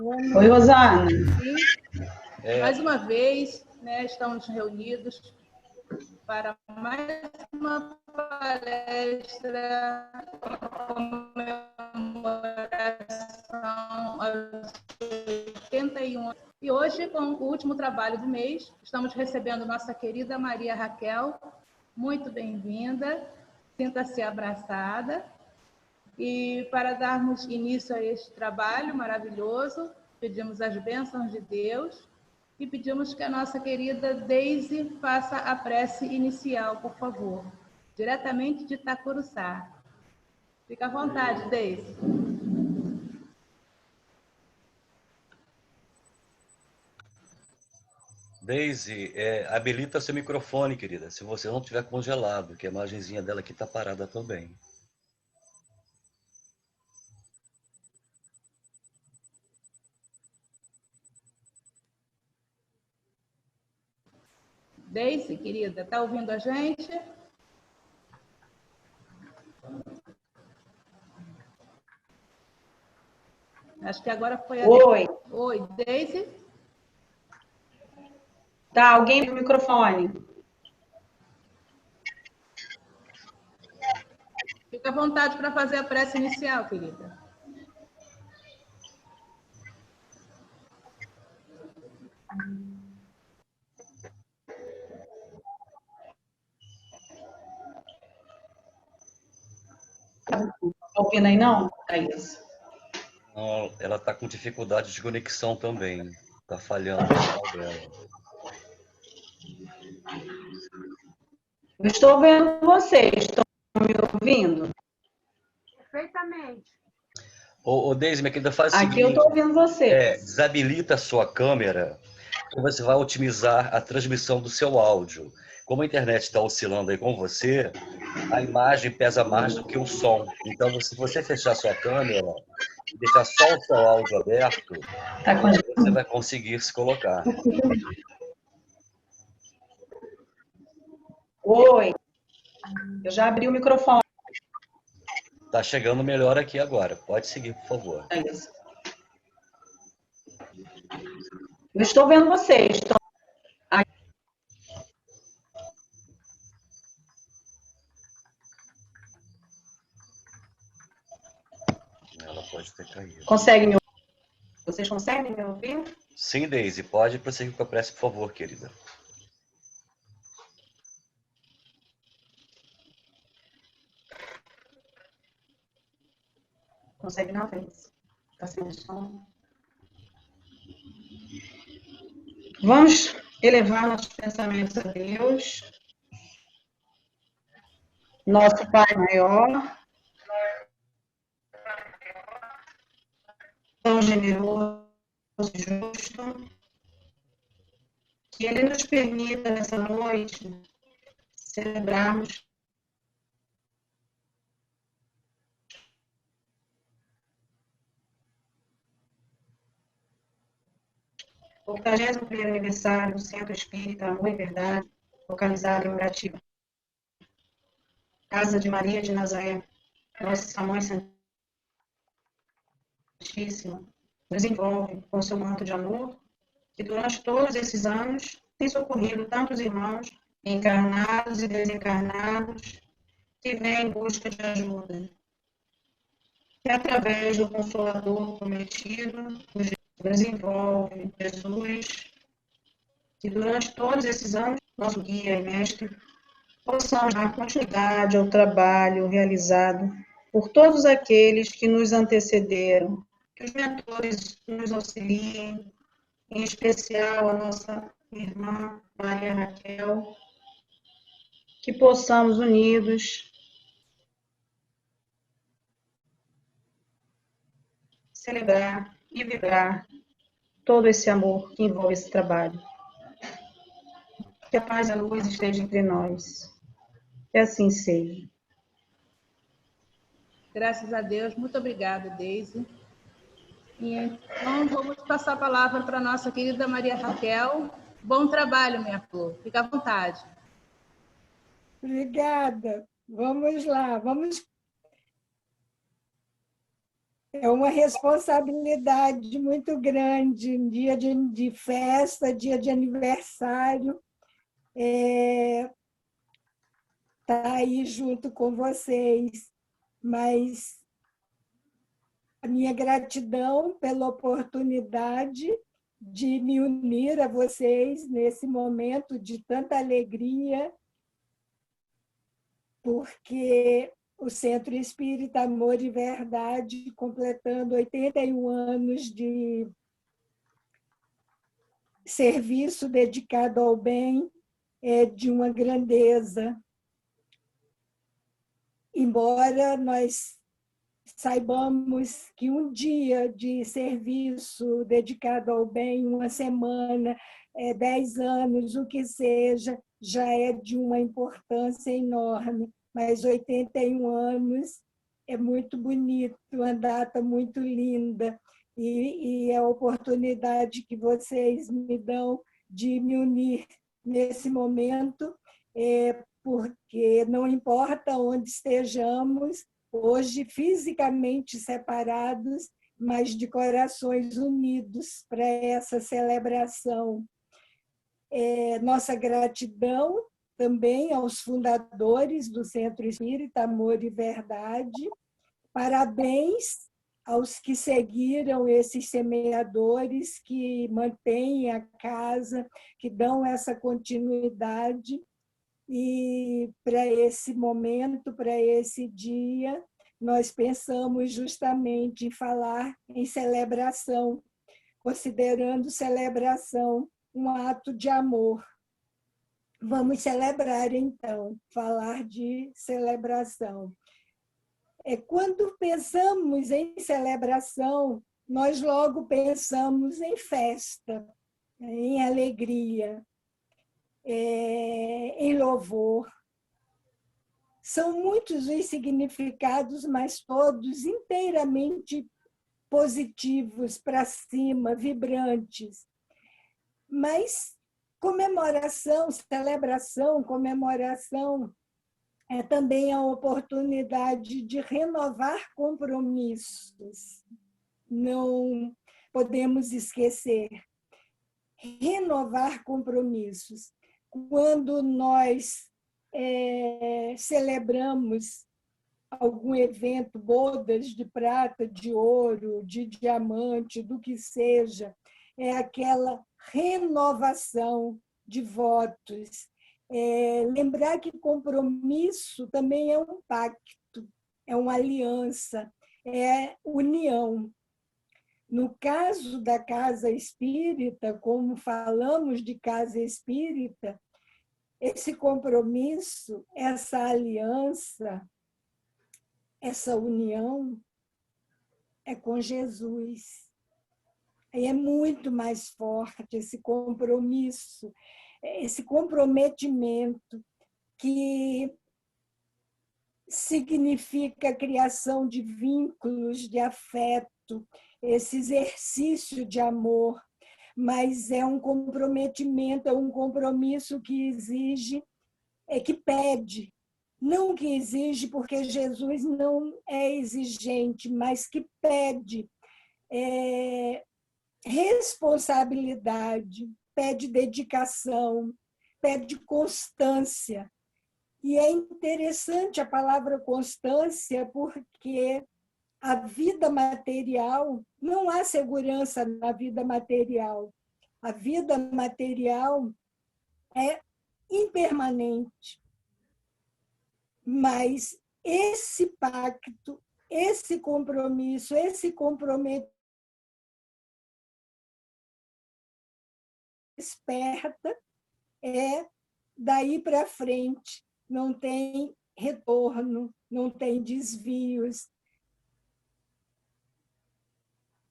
Oi, Rosana. Mais uma vez, né, estamos reunidos para mais uma palestra em comemoração aos 81 anos. E hoje, com o último trabalho do mês, estamos recebendo nossa querida Maria Raquel. Muito bem-vinda, sinta-se abraçada. E para darmos início a este trabalho maravilhoso, pedimos as bênçãos de Deus e pedimos que a nossa querida Deise faça a prece inicial, por favor, diretamente de Itacuruçá. Fica à vontade, Deise. Deise, habilita seu microfone, querida, se você não estiver congelado, que a imagenzinha dela aqui está parada também. Deise, querida, está ouvindo a gente? Acho que agora foi a... Oi. Oi, Deise? Tá, alguém no microfone. Fica à vontade para fazer a prece inicial, querida. Tá ouvindo aí, não? É isso. Não, ela está com dificuldade de conexão também. Está falhando o canal dela. Eu estou vendo vocês. Estão me ouvindo? Perfeitamente. Ô, Deise, minha querida, faz o Aqui seguinte. eu estou ouvindo vocês. Desabilita a sua câmera e você vai otimizar a transmissão do seu áudio. Como a internet está oscilando aí com você, a imagem pesa mais do que o som. Então, se você fechar sua câmera e deixar só o seu áudio aberto, você vai conseguir se colocar. Oi. Eu já abri o microfone. Está chegando melhor aqui agora. Pode seguir, por favor. É isso. Eu estou vendo vocês. Ela pode ter caído. Conseguem me ouvir? Vocês conseguem me ouvir? Sim, Deise. Pode prosseguir com a prece, por favor, querida. Consegue não, Feliz? Está sem som. Vamos elevar nossos pensamentos a Deus, nosso Pai maior, tão generoso e justo, que Ele nos permita nessa noite celebrarmos o 81º aniversário do Centro Espírita Amor e Verdade, localizado em Uratiba. Casa de Maria de Nazaré, Nossa Mãe Santíssima, nos envolve com seu manto de amor, que durante todos esses anos tem socorrido tantos irmãos, encarnados e desencarnados, que vêm em busca de ajuda. Que através do Consolador prometido, nos envolve Jesus, que durante todos esses anos, nosso guia e mestre, possamos dar continuidade ao trabalho realizado por todos aqueles que nos antecederam, que os mentores nos auxiliem, em especial a nossa irmã Maria Raquel, que possamos unidos celebrar e vibrar todo esse amor que envolve esse trabalho. Que a paz e a luz estejam entre nós. Que assim seja. Graças a Deus. Muito obrigada, Deise. E então, vamos passar a palavra para a nossa querida Maria Raquel. Bom trabalho, minha flor. Fica à vontade. Obrigada. Vamos lá. É uma responsabilidade muito grande, um dia de festa, dia de aniversário, tá aí junto com vocês. Mas a minha gratidão pela oportunidade de me unir a vocês nesse momento de tanta alegria, porque o Centro Espírita Amor e Verdade, completando 81 anos de serviço dedicado ao bem, é de uma grandeza. Embora nós saibamos que um dia de serviço dedicado ao bem, uma semana, 10 anos, o que seja, já é de uma importância enorme. Mas 81 anos é muito bonito, uma data muito linda. E a oportunidade que vocês me dão de me unir nesse momento, porque não importa onde estejamos, hoje fisicamente separados, mas de corações unidos para essa celebração. Nossa gratidão também aos fundadores do Centro Espírita Amor e Verdade. Parabéns aos que seguiram esses semeadores, que mantêm a casa, que dão essa continuidade. E para esse momento, para esse dia, nós pensamos justamente em falar em celebração, considerando celebração um ato de amor. Vamos celebrar, então, falar de celebração. Quando pensamos em celebração, nós logo pensamos em festa, em alegria, em louvor. São muitos os significados, mas todos inteiramente positivos, para cima, vibrantes. Mas comemoração, celebração, comemoração é também a oportunidade de renovar compromissos. Não podemos esquecer. Renovar compromissos. Quando nós celebramos algum evento, bodas de prata, de ouro, de diamante, do que seja, é aquela renovação de votos. Lembrar que compromisso também é um pacto, é uma aliança, é união. No caso da casa espírita, como falamos de casa espírita, esse compromisso, essa aliança, essa união é com Jesus. Aí é muito mais forte esse compromisso, esse comprometimento que significa a criação de vínculos de afeto, esse exercício de amor, mas é um comprometimento, é um compromisso que exige, que pede, não que exige, porque Jesus não é exigente, mas que pede responsabilidade, pede dedicação, pede constância. E é interessante a palavra constância, porque a vida material, não há segurança na vida material. A vida material é impermanente. Mas esse pacto, esse compromisso, esse comprometimento esperta daí para frente. Não tem retorno, não tem desvios.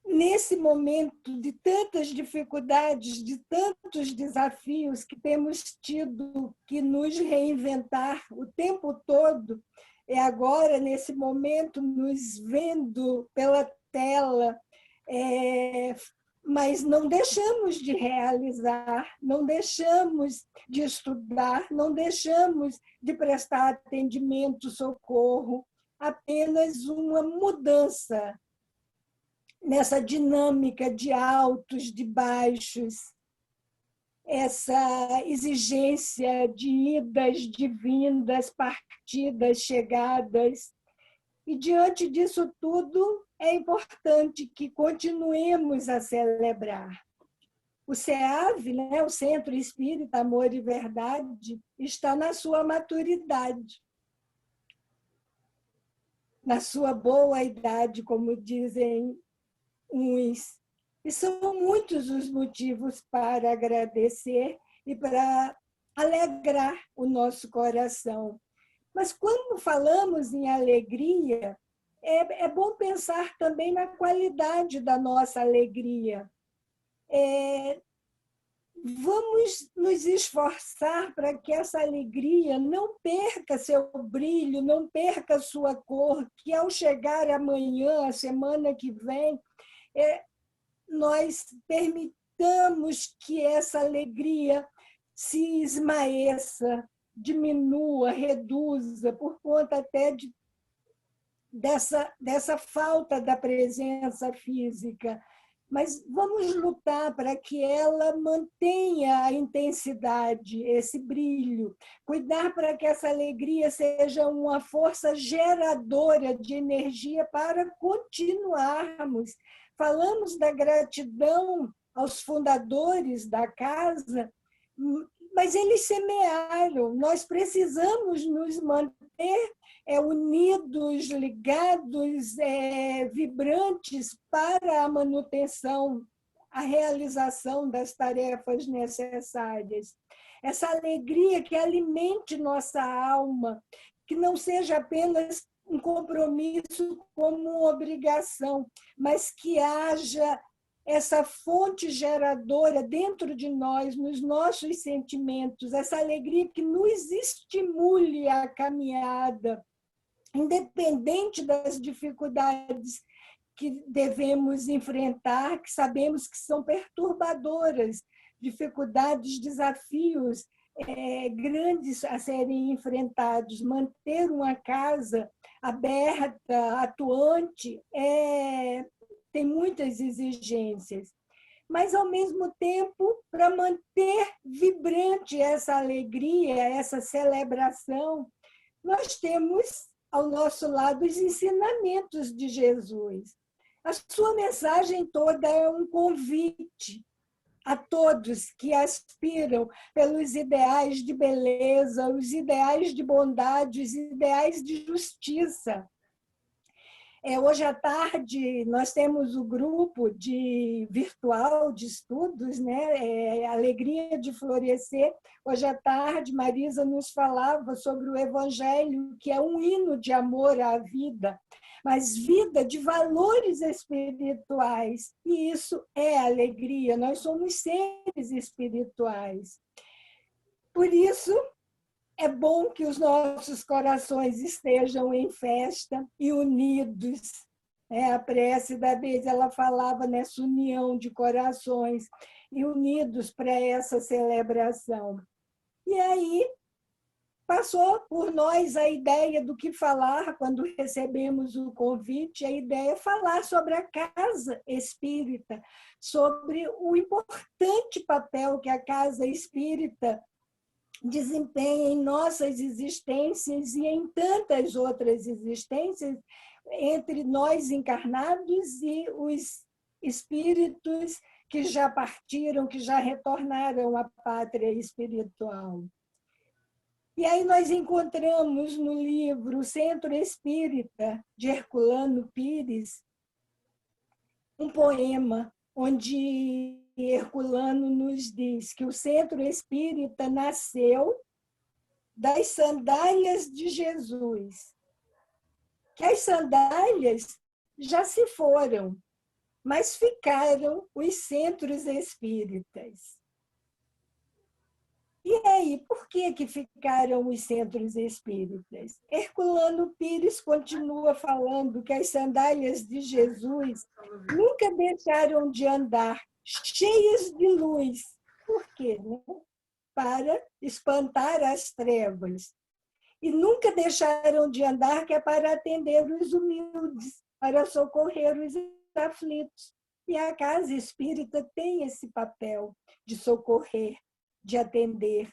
Nesse momento de tantas dificuldades, de tantos desafios que temos tido que nos reinventar o tempo todo, agora, nesse momento, nos vendo pela tela, mas não deixamos de realizar, não deixamos de estudar, não deixamos de prestar atendimento, socorro, apenas uma mudança nessa dinâmica de altos, de baixos, essa exigência de idas, de vindas, partidas, chegadas. E, diante disso tudo, é importante que continuemos a celebrar. O CEAV, né, o Centro Espírita Amor e Verdade, está na sua maturidade, na sua boa idade, como dizem uns. E são muitos os motivos para agradecer e para alegrar o nosso coração. Mas quando falamos em alegria, é bom pensar também na qualidade da nossa alegria. Vamos nos esforçar para que essa alegria não perca seu brilho, não perca sua cor, que ao chegar amanhã, a semana que vem, nós permitamos que essa alegria se esmaeça, diminua, reduza, por conta até dessa falta da presença física. Mas vamos lutar para que ela mantenha a intensidade, esse brilho. Cuidar para que essa alegria seja uma força geradora de energia para continuarmos. Falamos da gratidão aos fundadores da casa, mas eles semearam. Nós precisamos nos manter unidos, ligados, vibrantes para a manutenção, a realização das tarefas necessárias. Essa alegria que alimente nossa alma, que não seja apenas um compromisso como uma obrigação, mas que haja essa fonte geradora dentro de nós, nos nossos sentimentos, essa alegria que nos estimule a caminhada, independente das dificuldades que devemos enfrentar, que sabemos que são perturbadoras, dificuldades, desafios grandes a serem enfrentados. Manter uma casa aberta, atuante, tem muitas exigências. Mas, ao mesmo tempo, para manter vibrante essa alegria, essa celebração, nós temos ao nosso lado os ensinamentos de Jesus. A sua mensagem toda é um convite a todos que aspiram pelos ideais de beleza, os ideais de bondade, os ideais de justiça. Hoje à tarde, nós temos o grupo virtual de estudos, né? Alegria de Florescer. Hoje à tarde, Marisa nos falava sobre o Evangelho, que é um hino de amor à vida, mas vida de valores espirituais. E isso é alegria, nós somos seres espirituais. Por isso, é bom que os nossos corações estejam em festa e unidos. A prece da Deise, ela falava nessa união de corações e unidos para essa celebração. E aí passou por nós a ideia do que falar quando recebemos o convite, a ideia é falar sobre a casa espírita, sobre o importante papel que a casa espírita desempenha em nossas existências e em tantas outras existências, entre nós encarnados e os espíritos que já partiram, que já retornaram à pátria espiritual. E aí nós encontramos no livro Centro Espírita, de Herculano Pires, um poema onde Herculano nos diz que o Centro Espírita nasceu das sandálias de Jesus, que as sandálias já se foram, mas ficaram os centros espíritas. E aí, por que ficaram os centros espíritas? Herculano Pires continua falando que as sandálias de Jesus nunca deixaram de andar, cheias de luz. Por quê? Para espantar as trevas. E nunca deixaram de andar, que é para atender os humildes, para socorrer os aflitos. E a casa espírita tem esse papel de socorrer, de atender.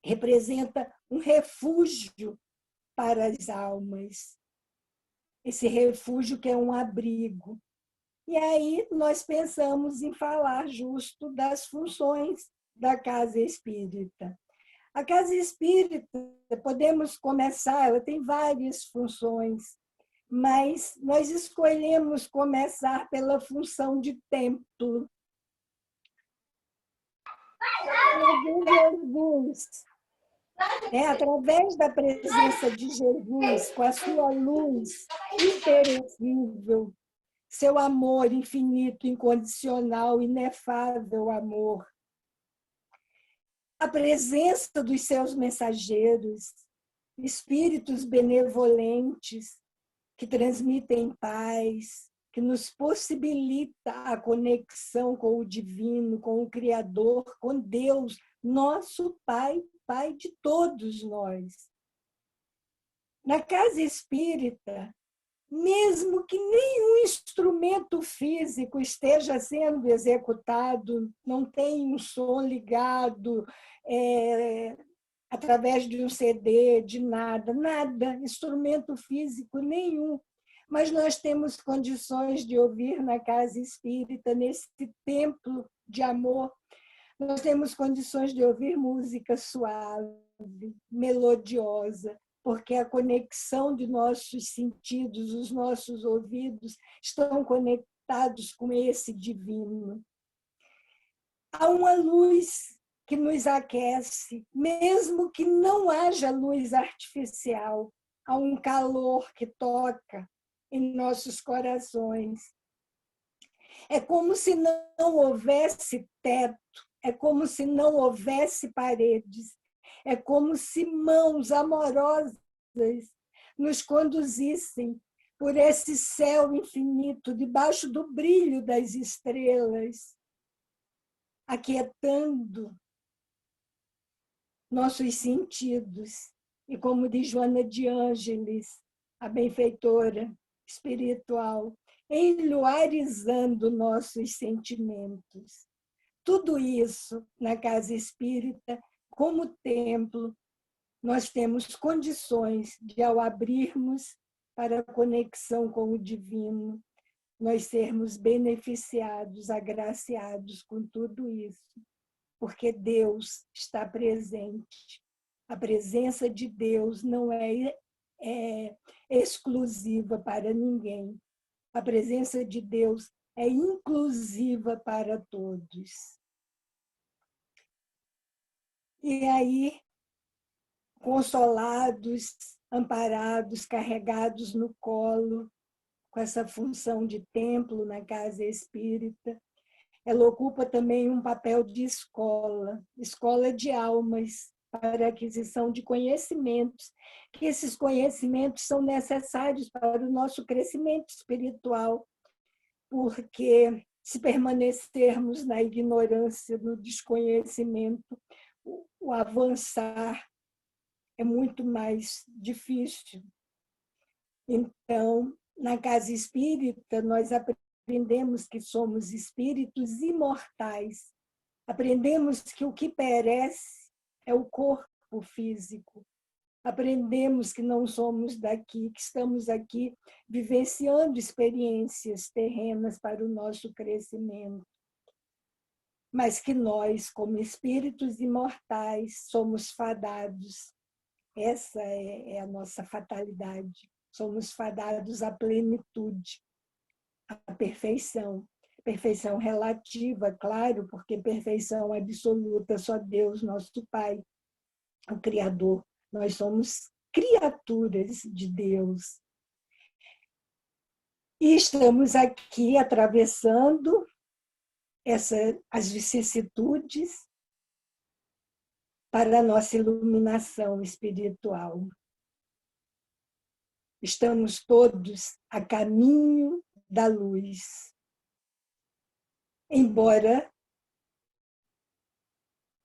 Representa um refúgio para as almas. Esse refúgio que é um abrigo. E aí nós pensamos em falar justo das funções da casa espírita. A casa espírita, podemos começar, ela tem várias funções, mas nós escolhemos começar pela função de templo. Através da presença de Jesus, com a sua luz imperecível, seu amor infinito, incondicional, inefável amor, a presença dos seus mensageiros, espíritos benevolentes que transmitem paz, que nos possibilita a conexão com o divino, com o Criador, com Deus, nosso Pai, Pai de todos nós. Na casa espírita, mesmo que nenhum instrumento físico esteja sendo executado, não tem um som ligado através de um CD, de nada, instrumento físico nenhum. Mas nós temos condições de ouvir na casa espírita, nesse templo de amor, nós temos condições de ouvir música suave, melodiosa, porque a conexão de nossos sentidos, os nossos ouvidos, estão conectados com esse divino. Há uma luz que nos aquece, mesmo que não haja luz artificial, há um calor que toca em nossos corações. É como se não houvesse teto, é como se não houvesse paredes, é como se mãos amorosas nos conduzissem por esse céu infinito, debaixo do brilho das estrelas, aquietando nossos sentidos. E como diz Joana de Ângeles, a benfeitora espiritual, enluarizando nossos sentimentos. Tudo isso na casa espírita, como templo, nós temos condições de, ao abrirmos para a conexão com o divino, nós sermos beneficiados, agraciados com tudo isso, porque Deus está presente. A presença de Deus não é exclusiva para ninguém. A presença de Deus é inclusiva para todos. E aí, consolados, amparados, carregados no colo, com essa função de templo na casa espírita, ela ocupa também um papel de escola, escola de almas, para a aquisição de conhecimentos, que esses conhecimentos são necessários para o nosso crescimento espiritual, porque se permanecermos na ignorância, no desconhecimento, o avançar é muito mais difícil. Então, na casa espírita, nós aprendemos que somos espíritos imortais. Aprendemos que o que perece é o corpo físico. Aprendemos que não somos daqui, que estamos aqui vivenciando experiências terrenas para o nosso crescimento. Mas que nós, como espíritos imortais, somos fadados. Essa é a nossa fatalidade. Somos fadados à plenitude, à perfeição. Perfeição relativa, claro, porque perfeição absoluta, só Deus, nosso Pai, o Criador. Nós somos criaturas de Deus. E estamos aqui atravessando as vicissitudes para a nossa iluminação espiritual. Estamos todos a caminho da luz. Embora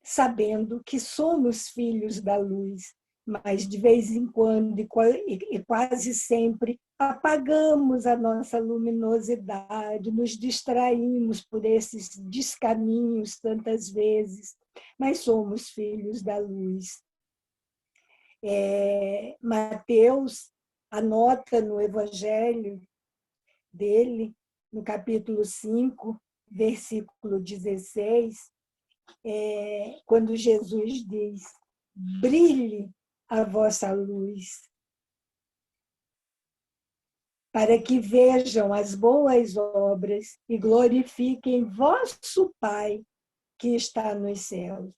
sabendo que somos filhos da luz, mas de vez em quando e quase sempre apagamos a nossa luminosidade, nos distraímos por esses descaminhos tantas vezes, mas somos filhos da luz. Mateus anota no Evangelho dele, no capítulo 5, versículo 16, quando Jesus diz: brilhe a vossa luz, para que vejam as boas obras e glorifiquem vosso Pai que está nos céus.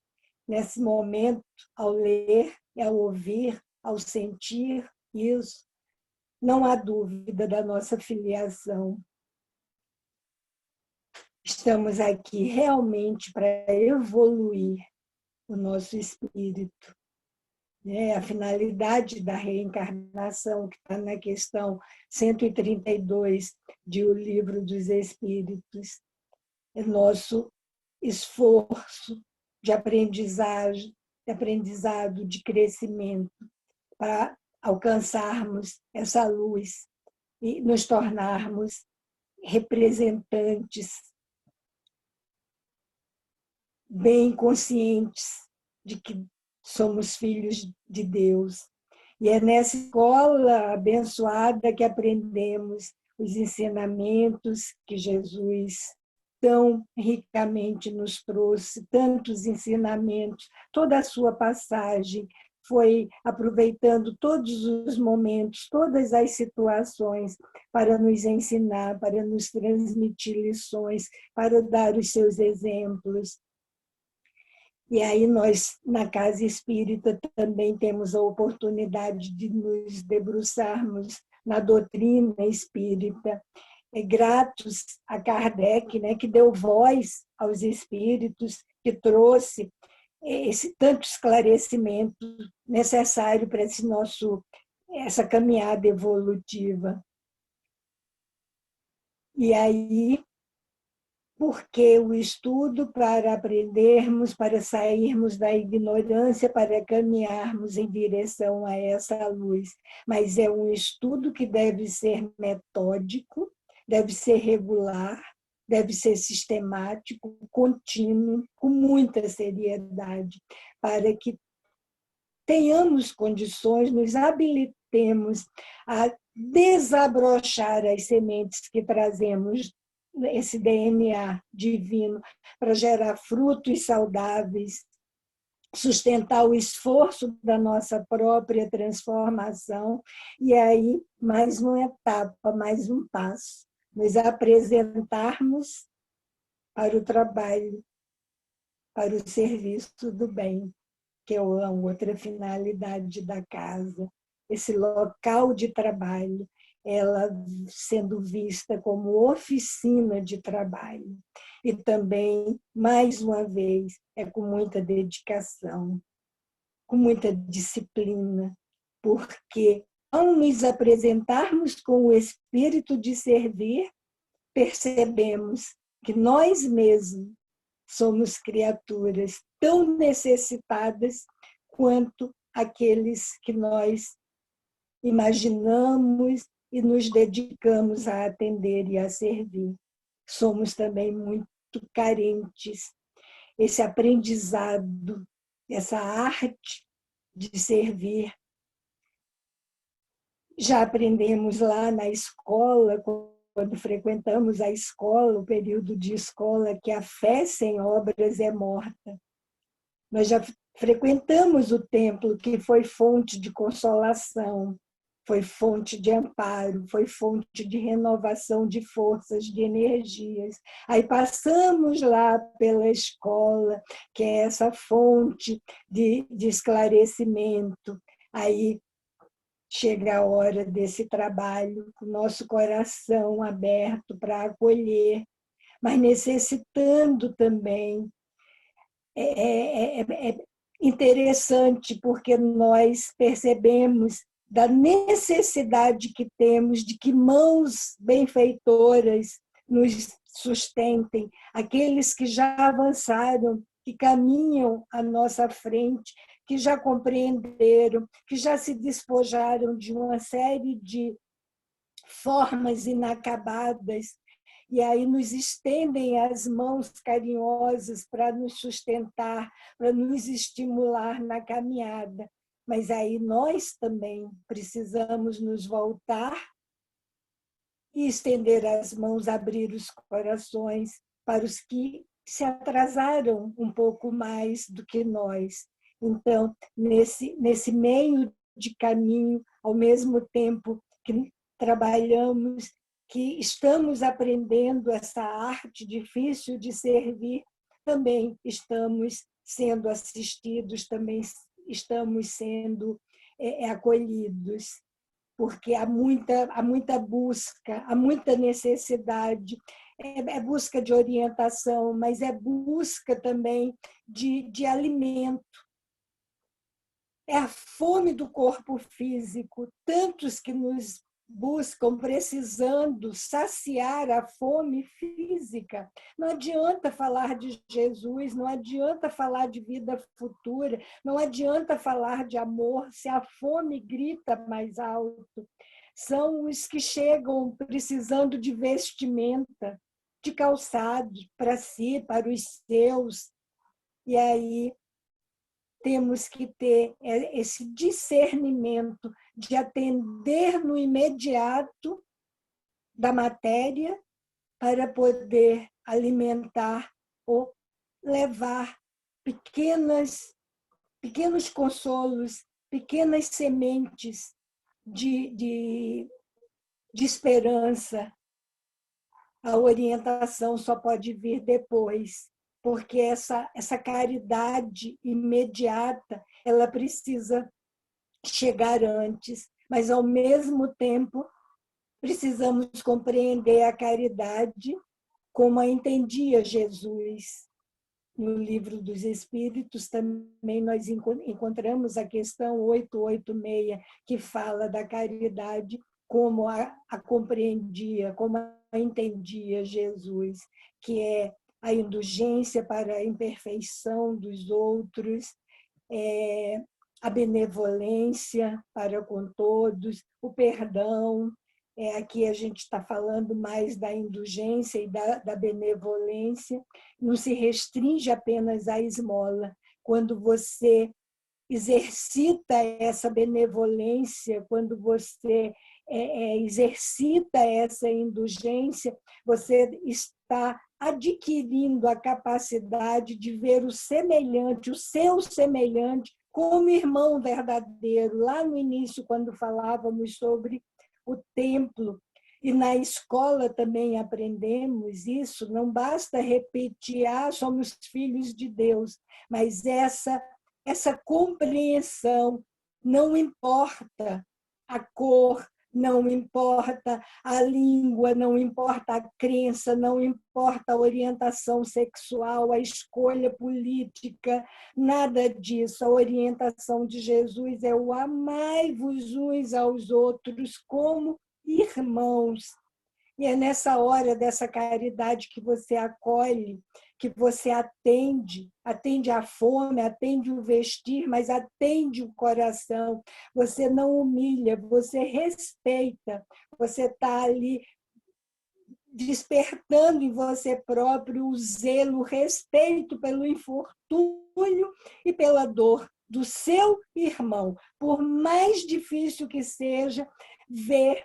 Nesse momento, ao ler, ao ouvir, ao sentir isso, não há dúvida da nossa filiação. Estamos aqui realmente para evoluir o nosso espírito. A finalidade da reencarnação, que está na questão 132 de O Livro dos Espíritos, é nosso esforço de aprendizado, de crescimento, para alcançarmos essa luz e nos tornarmos representantes bem conscientes de que somos filhos de Deus. E é nessa escola abençoada que aprendemos os ensinamentos que Jesus tão ricamente nos trouxe, tantos ensinamentos, toda a sua passagem foi aproveitando todos os momentos, todas as situações para nos ensinar, para nos transmitir lições, para dar os seus exemplos. E aí nós, na Casa Espírita, também temos a oportunidade de nos debruçarmos na doutrina espírita, gratos a Kardec, né, que deu voz aos espíritos, que trouxe esse tanto esclarecimento necessário para essa caminhada evolutiva. E aí, porque o estudo para aprendermos, para sairmos da ignorância, para caminharmos em direção a essa luz. Mas é um estudo que deve ser metódico, deve ser regular, deve ser sistemático, contínuo, com muita seriedade, para que tenhamos condições, nos habilitemos a desabrochar as sementes que trazemos, esse DNA divino, para gerar frutos saudáveis, sustentar o esforço da nossa própria transformação, e aí mais uma etapa, mais um passo, nos apresentarmos para o trabalho, para o serviço do bem, que é a outra finalidade da casa, esse local de trabalho, ela sendo vista como oficina de trabalho. E também, mais uma vez, é com muita dedicação, com muita disciplina, porque ao nos apresentarmos com o espírito de servir, percebemos que nós mesmos somos criaturas tão necessitadas quanto aqueles que nós imaginamos e nos dedicamos a atender e a servir. Somos também muito carentes. Esse aprendizado, essa arte de servir, já aprendemos lá na escola, quando frequentamos a escola, o período de escola, que a fé sem obras é morta. Nós já frequentamos o templo, que foi fonte de consolação, foi fonte de amparo, foi fonte de renovação de forças, de energias. Aí passamos lá pela escola, que é essa fonte de esclarecimento. Aí chega a hora desse trabalho, com o nosso coração aberto para acolher, mas necessitando também. É interessante, porque nós percebemos da necessidade que temos de que mãos benfeitoras nos sustentem, aqueles que já avançaram, que caminham à nossa frente, que já compreenderam, que já se despojaram de uma série de formas inacabadas, e aí nos estendem as mãos carinhosas para nos sustentar, para nos estimular na caminhada. Mas aí nós também precisamos nos voltar e estender as mãos, abrir os corações para os que se atrasaram um pouco mais do que nós. Então, nesse meio de caminho, ao mesmo tempo que trabalhamos, que estamos aprendendo essa arte difícil de servir, também estamos sendo assistidos, também estamos sendo acolhidos, porque há muita busca, há muita necessidade, é busca de orientação, mas é busca também de alimento. É a fome do corpo físico, tantos que nos buscam precisando saciar a fome física. Não adianta falar de Jesus, não adianta falar de vida futura, não adianta falar de amor se a fome grita mais alto. São os que chegam precisando de vestimenta, de calçado para si, para os seus. E aí temos que ter esse discernimento de atender no imediato da matéria para poder alimentar ou levar pequenos consolos, pequenas sementes de esperança. A orientação só pode vir depois, porque essa caridade imediata, ela precisa chegar antes, mas, ao mesmo tempo, precisamos compreender a caridade como a entendia Jesus. No Livro dos Espíritos também nós encontramos a questão 886, que fala da caridade como a compreendia, como a entendia Jesus, que é a indulgência para a imperfeição dos outros, a benevolência para com todos, o perdão. Aqui a gente está falando mais da indulgência e da benevolência. Não se restringe apenas à esmola. Quando você exercita essa benevolência, quando você exercita essa indulgência, você está adquirindo a capacidade de ver o semelhante, o seu semelhante, como irmão verdadeiro. Lá no início, quando falávamos sobre o templo, e na escola também aprendemos isso, não basta repetir, somos filhos de Deus, mas essa compreensão, não importa a cor, não importa a língua, não importa a crença, não importa a orientação sexual, a escolha política, nada disso. A orientação de Jesus é o amai-vos uns aos outros como irmãos. E é nessa hora dessa caridade que você acolhe, que você atende a fome, atende o vestir, mas atende o coração. Você não humilha, você respeita, você está ali despertando em você próprio o zelo, o respeito pelo infortúnio e pela dor do seu irmão. Por mais difícil que seja ver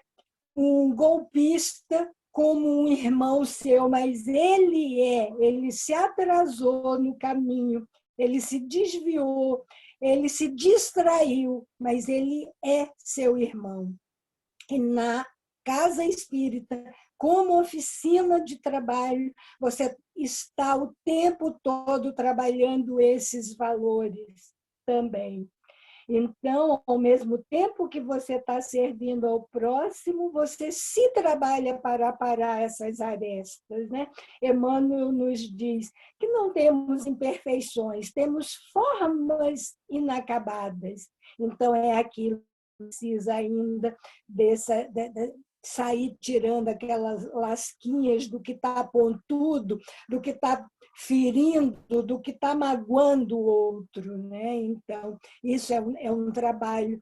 um golpista como um irmão seu, mas ele se atrasou no caminho, ele se desviou, ele se distraiu, mas ele é seu irmão. E na casa espírita, como oficina de trabalho, você está o tempo todo trabalhando esses valores também. Então, ao mesmo tempo que você está servindo ao próximo, você se trabalha para parar essas arestas, né? Emmanuel nos diz que não temos imperfeições, temos formas inacabadas. Então, é aquilo que precisa ainda sair tirando aquelas lasquinhas do que está pontudo, do que está ferindo, do que está magoando o outro, né? Então, isso é um trabalho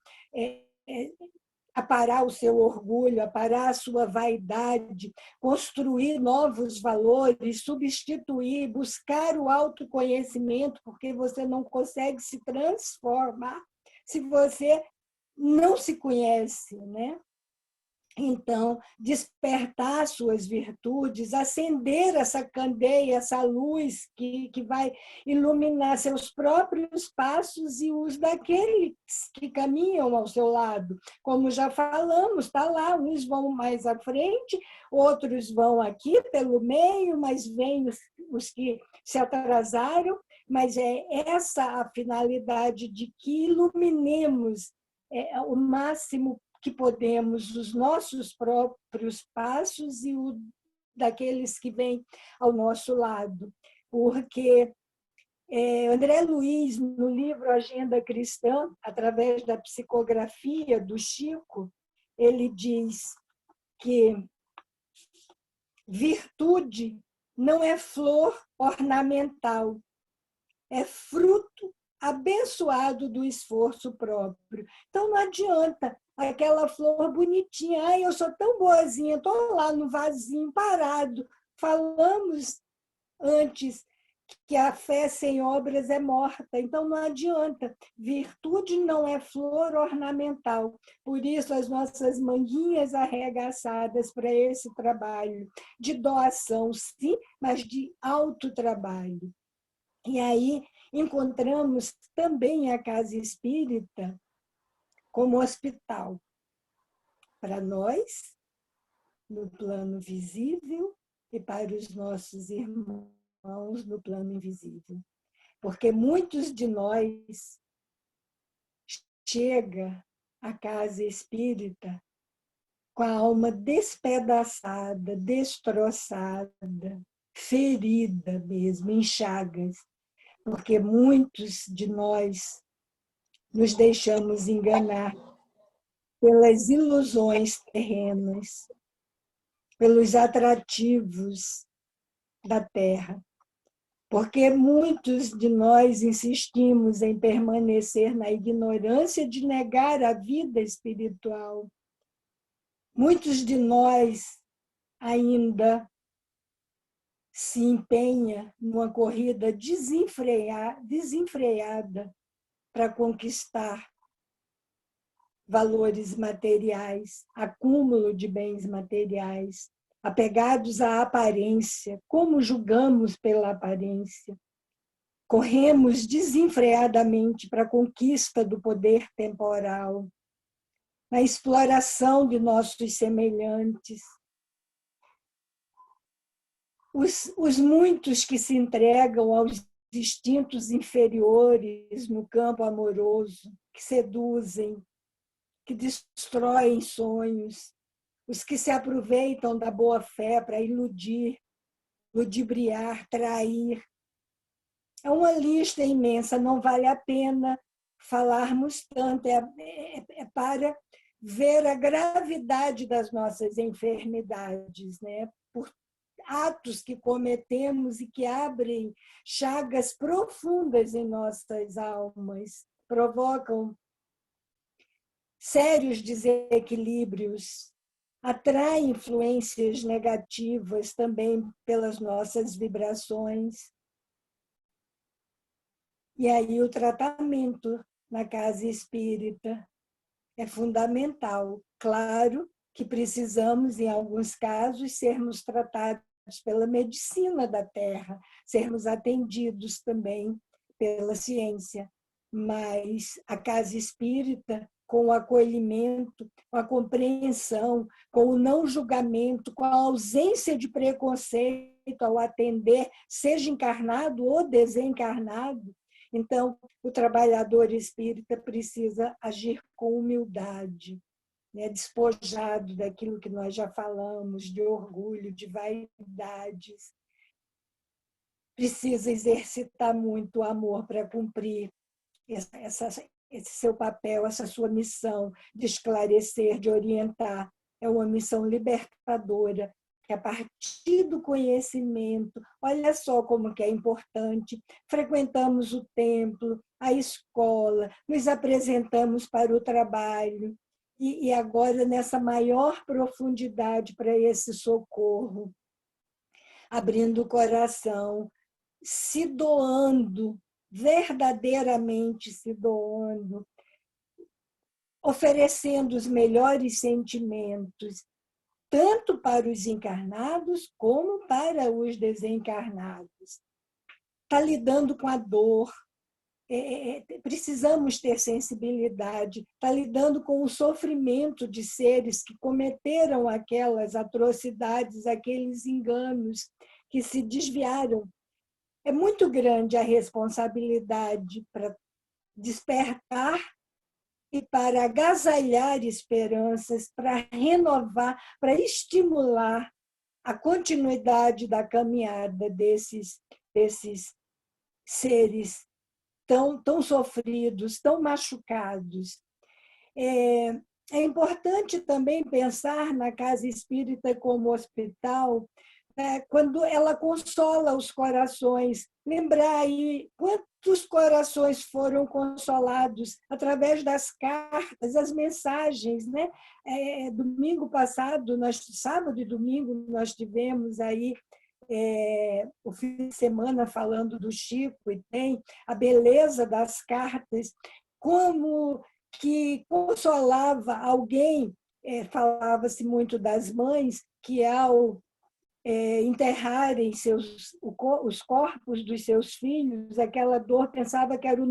aparar o seu orgulho, aparar a sua vaidade, construir novos valores, substituir, buscar o autoconhecimento, porque você não consegue se transformar se você não se conhece, né? Então, despertar suas virtudes, acender essa candeia, essa luz que vai iluminar seus próprios passos e os daqueles que caminham ao seu lado. Como já falamos, está lá, uns vão mais à frente, outros vão aqui pelo meio, mas vêm os que se atrasaram, mas é essa a finalidade de que iluminemos o máximo que podemos os nossos próprios passos e o daqueles que vêm ao nosso lado. Porque André Luiz, no livro Agenda Cristã, através da psicografia do Chico, ele diz que virtude não é flor ornamental, é fruto abençoado do esforço próprio. Então, não adianta aquela flor bonitinha, ai, eu sou tão boazinha, estou lá no vasinho, parado. Falamos antes que a fé sem obras é morta, então não adianta. Virtude não é flor ornamental, por isso as nossas manguinhas arregaçadas para esse trabalho de doação, sim, mas de autotrabalho. E aí encontramos também a Casa Espírita como hospital para nós, no plano visível, e para os nossos irmãos no plano invisível. Porque muitos de nós chega à Casa Espírita com a alma despedaçada, destroçada, ferida mesmo, em chagas, porque muitos de nós nos deixamos enganar pelas ilusões terrenas, pelos atrativos da terra, porque muitos de nós insistimos em permanecer na ignorância de negar a vida espiritual. Muitos de nós ainda se empenha numa corrida desenfreada para conquistar valores materiais, acúmulo de bens materiais, apegados à aparência. Como julgamos pela aparência? Corremos desenfreadamente para a conquista do poder temporal, na exploração de nossos semelhantes. Os muitos que se entregam aos instintos inferiores no campo amoroso, que seduzem, que destroem sonhos, os que se aproveitam da boa-fé para iludir, ludibriar, trair. É uma lista imensa, não vale a pena falarmos tanto, é para ver a gravidade das nossas enfermidades, né? Por atos que cometemos e que abrem chagas profundas em nossas almas, provocam sérios desequilíbrios, atraem influências negativas também pelas nossas vibrações. E aí o tratamento na casa espírita é fundamental. Claro que precisamos, em alguns casos, sermos tratados pela medicina da Terra, sermos atendidos também pela ciência, mas a casa espírita, com o acolhimento, com a compreensão, com o não julgamento, com a ausência de preconceito ao atender, seja encarnado ou desencarnado. Então, o trabalhador espírita precisa agir com humildade, né? Despojado daquilo que nós já falamos, de orgulho, de vaidades. Precisa exercitar muito o amor para cumprir esse seu papel, essa sua missão de esclarecer, de orientar. É uma missão libertadora, que a partir do conhecimento, olha só como que é importante, frequentamos o templo, a escola, nos apresentamos para o trabalho, e agora nessa maior profundidade para esse socorro, abrindo o coração, se doando, verdadeiramente se doando, oferecendo os melhores sentimentos, tanto para os encarnados como para os desencarnados. Está lidando com a dor, precisamos ter sensibilidade, está lidando com o sofrimento de seres que cometeram aquelas atrocidades, aqueles enganos, que se desviaram. É muito grande a responsabilidade para despertar e para agasalhar esperanças, para renovar, para estimular a continuidade da caminhada desses seres tão sofridos, tão machucados. É importante também pensar na casa espírita como hospital, quando ela consola os corações. Lembrar aí quantos corações foram consolados através das cartas, as mensagens, né? Domingo passado, sábado e domingo, nós tivemos aí o fim de semana falando do Chico, e tem a beleza das cartas, como que consolava alguém. Falava-se muito das mães que, ao enterrarem os corpos dos seus filhos, aquela dor, pensava que era o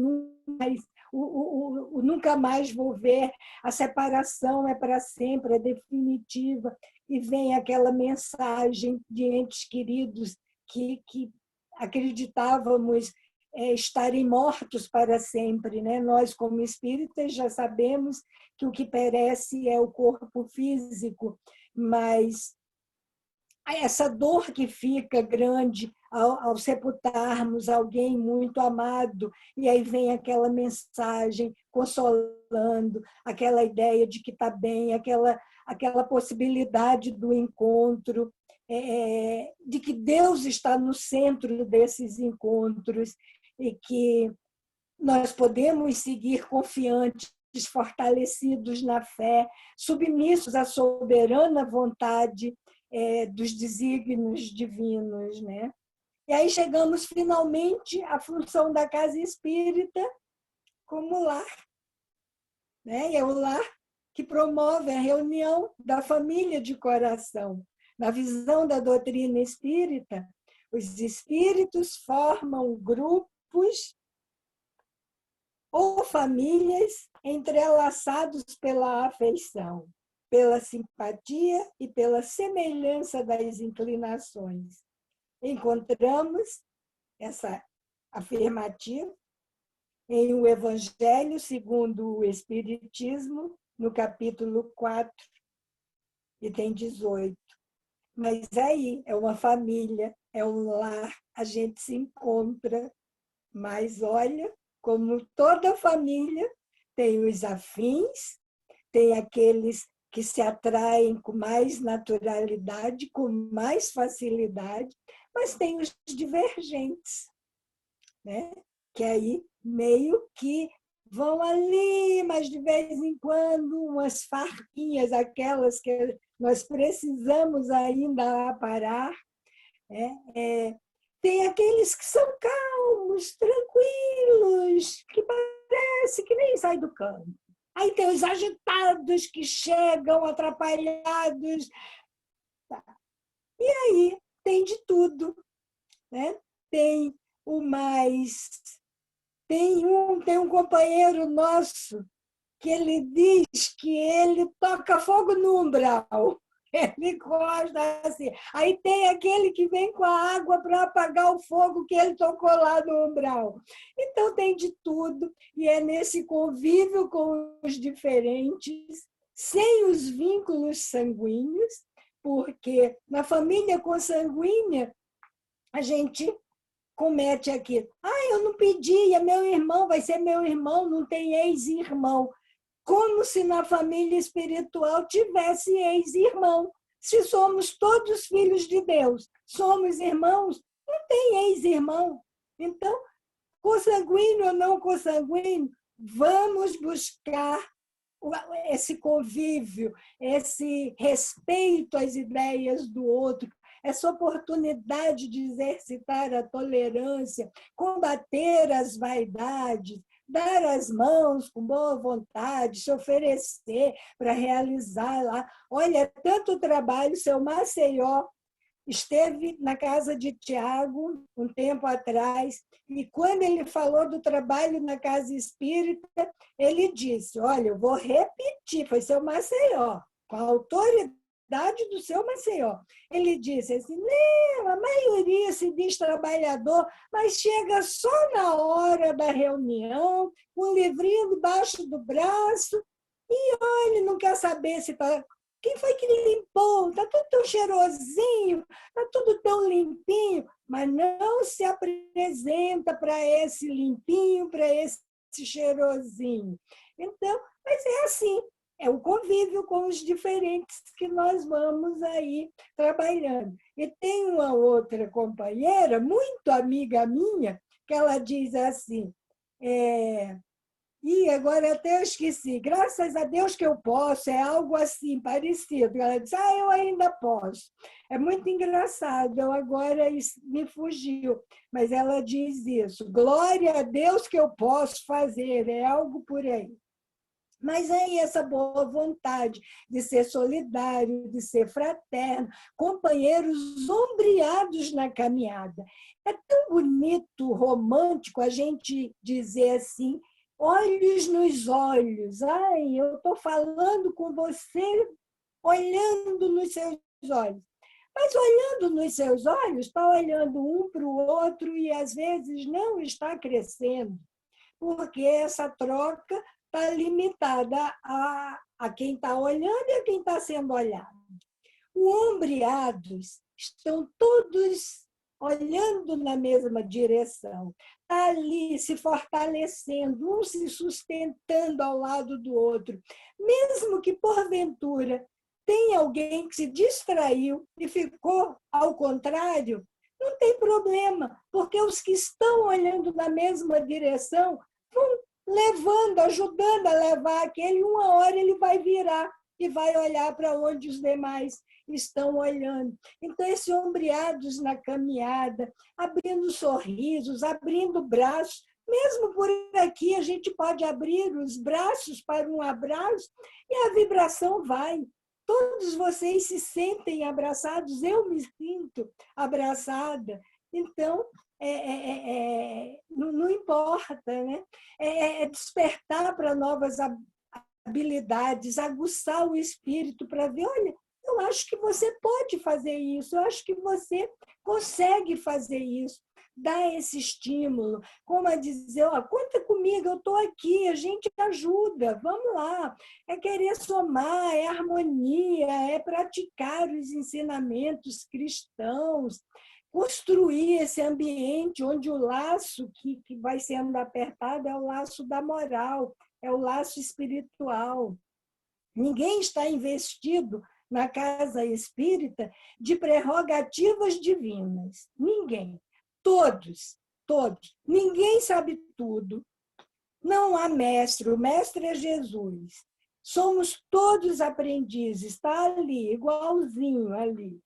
nunca mais vou ver, a separação é para sempre, é definitiva, e vem aquela mensagem de entes queridos que acreditávamos estarem mortos para sempre, né? Nós, como espíritas, já sabemos que o que perece é o corpo físico, mas essa dor que fica grande ao sepultarmos alguém muito amado, e aí vem aquela mensagem consolando, aquela ideia de que está bem, aquela possibilidade do encontro, de que Deus está no centro desses encontros e que nós podemos seguir confiantes, fortalecidos na fé, submissos à soberana vontade dos desígnios divinos, né? E aí chegamos finalmente à função da casa espírita como lar, né? E é o lar que promove a reunião da família de coração. Na visão da doutrina espírita, os espíritos formam grupos ou famílias entrelaçados pela afeição, pela simpatia e pela semelhança das inclinações. Encontramos essa afirmativa em O Evangelho segundo o Espiritismo, no capítulo 4, e tem 18. Mas aí é uma família, é um lar, a gente se encontra, mas olha, como toda família, tem os afins, tem aqueles que se atraem com mais naturalidade, com mais facilidade, mas tem os divergentes, né? Que aí meio que vão ali, mas de vez em quando, umas farquinhas, aquelas que nós precisamos ainda aparar. Tem aqueles que são calmos, tranquilos, que parece que nem sai do campo. Aí tem os agitados que chegam atrapalhados. E aí tem de tudo, né? Tem o mais... Tem um companheiro nosso que ele diz que ele toca fogo no umbral. Ele gosta assim. Aí tem aquele que vem com a água para apagar o fogo que ele tocou lá no umbral. Então tem de tudo, e é nesse convívio com os diferentes, sem os vínculos sanguíneos, porque na família consanguínea a gente comete aqui. Eu não pedi, é meu irmão, vai ser meu irmão, não tem ex-irmão. Como se na família espiritual tivesse ex-irmão. Se somos todos filhos de Deus, somos irmãos, não tem ex-irmão. Então, consanguíneo ou não consanguíneo, vamos buscar esse convívio, esse respeito às ideias do outro, essa oportunidade de exercitar a tolerância, combater as vaidades, dar as mãos com boa vontade, se oferecer para realizar lá. Olha, tanto trabalho, seu Maceió esteve na casa de Tiago um tempo atrás, e quando ele falou do trabalho na casa espírita, ele disse, olha, eu vou repetir, foi seu Maceió, com a autoridade do seu Maceió. Ele disse assim, não, a maioria se diz trabalhador, mas chega só na hora da reunião, com um livrinho debaixo do braço, e olha, não quer saber se está... Quem foi que limpou? Está tudo tão cheirosinho, está tudo tão limpinho, mas não se apresenta para esse limpinho, para esse cheirosinho. Então, mas é assim, é o convívio com os diferentes que nós vamos aí trabalhando. E tem uma outra companheira, muito amiga minha, que ela diz assim, e agora até eu esqueci, graças a Deus que eu posso, é algo assim, parecido. Ela diz, eu ainda posso. É muito engraçado, eu agora me fugiu, mas ela diz isso, glória a Deus que eu posso fazer, é algo por aí. Mas aí essa boa vontade de ser solidário, de ser fraterno, companheiros ombreados na caminhada. É tão bonito, romântico a gente dizer assim, olhos nos olhos. Ai, eu estou falando com você, olhando nos seus olhos. Mas olhando nos seus olhos, está olhando um para o outro e às vezes não está crescendo, porque essa troca está limitada a quem está olhando e a quem está sendo olhado. Os ombreados estão todos olhando na mesma direção, está ali se fortalecendo, um se sustentando ao lado do outro. Mesmo que, porventura, tenha alguém que se distraiu e ficou ao contrário, não tem problema, porque os que estão olhando na mesma direção vão levando, ajudando a levar aquele, uma hora ele vai virar e vai olhar para onde os demais estão olhando. Então, esses ombreados na caminhada, abrindo sorrisos, abrindo braços, mesmo por aqui a gente pode abrir os braços para um abraço e a vibração vai. Todos vocês se sentem abraçados, eu me sinto abraçada. Então, não importa, né? Despertar para novas habilidades, aguçar o espírito para ver, olha, eu acho que você pode fazer isso, eu acho que você consegue fazer isso. Dar esse estímulo, como a dizer, conta comigo, eu estou aqui, a gente ajuda, vamos lá. É querer somar, é harmonia, é praticar os ensinamentos cristãos, construir esse ambiente onde o laço que vai sendo apertado é o laço da moral, é o laço espiritual. Ninguém está investido na casa espírita de prerrogativas divinas. Ninguém. Todos. Ninguém sabe tudo. Não há mestre, o mestre é Jesus. Somos todos aprendizes, está ali, igualzinho ali,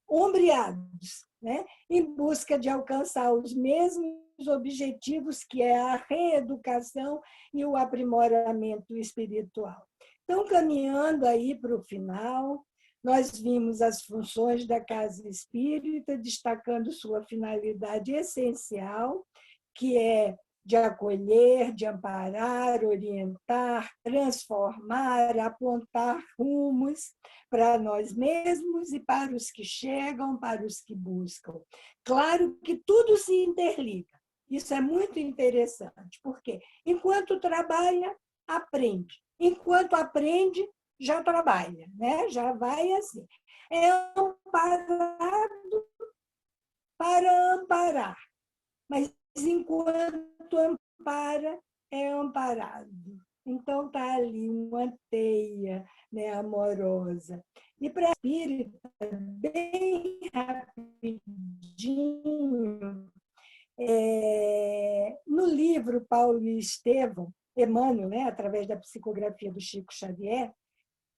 ombreados, né? Em busca de alcançar os mesmos objetivos, que é a reeducação e o aprimoramento espiritual. Então, caminhando aí para o final, nós vimos as funções da casa espírita, destacando sua finalidade essencial, que é de acolher, de amparar, orientar, transformar, apontar rumos para nós mesmos e para os que chegam, para os que buscam. Claro que tudo se interliga. Isso é muito interessante, porque enquanto trabalha, aprende. Enquanto aprende, já trabalha, né? Já vai assim. É amparado para amparar, mas enquanto ampara, é amparado. Então, está ali uma teia, né, amorosa. E para a espírita, bem rapidinho, no livro Paulo e Estevão, Emmanuel, né, através da psicografia do Chico Xavier,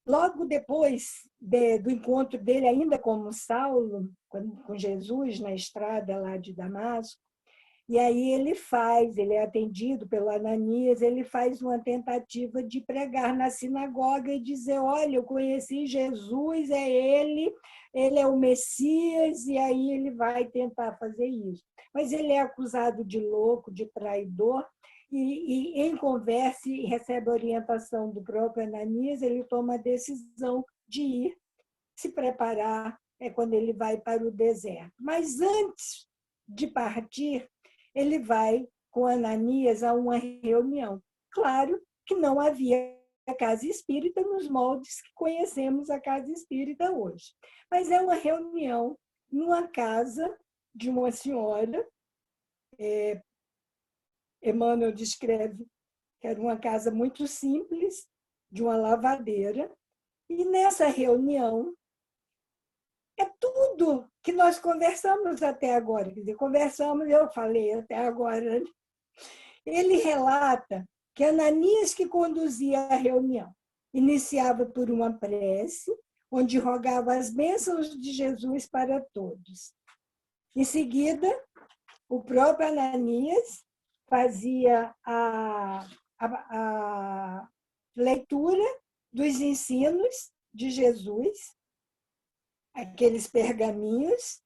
logo depois do encontro dele ainda como Saulo, com Jesus na estrada lá de Damasco, e aí ele é atendido pelo Ananias, ele faz uma tentativa de pregar na sinagoga e dizer, olha, eu conheci Jesus, ele é o Messias, e aí ele vai tentar fazer isso. Mas ele é acusado de louco, de traidor, e em conversa, e recebe a orientação do próprio Ananias, ele toma a decisão de ir se preparar quando ele vai para o deserto. Mas antes de partir, ele vai com Ananias a uma reunião. Claro que não havia casa espírita nos moldes que conhecemos a casa espírita hoje. Mas é uma reunião numa casa de uma senhora. Emmanuel descreve que era uma casa muito simples, de uma lavadeira, e nessa reunião é tudo que nós conversamos até agora. Quer dizer, eu falei até agora. Ele relata que Ananias que conduzia a reunião iniciava por uma prece, onde rogava as bênçãos de Jesus para todos. Em seguida, o próprio Ananias fazia a leitura dos ensinos de Jesus, aqueles pergaminhos,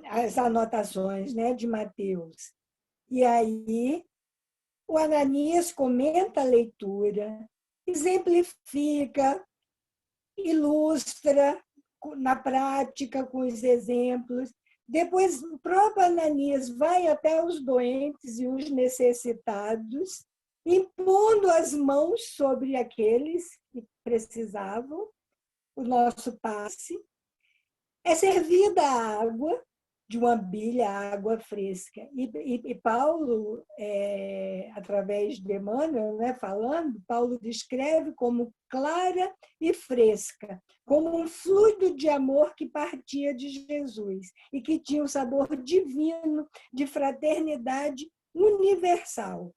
as anotações, né, de Mateus. E aí o Ananias comenta a leitura, exemplifica, ilustra na prática com os exemplos. Depois, o próprio Ananias vai até os doentes e os necessitados, impondo as mãos sobre aqueles que precisavam, o nosso passe. É servida a água de uma bilha, água fresca. E Paulo, através de Emmanuel, né, falando, Paulo descreve como clara e fresca, como um fluido de amor que partia de Jesus e que tinha um sabor divino de fraternidade universal.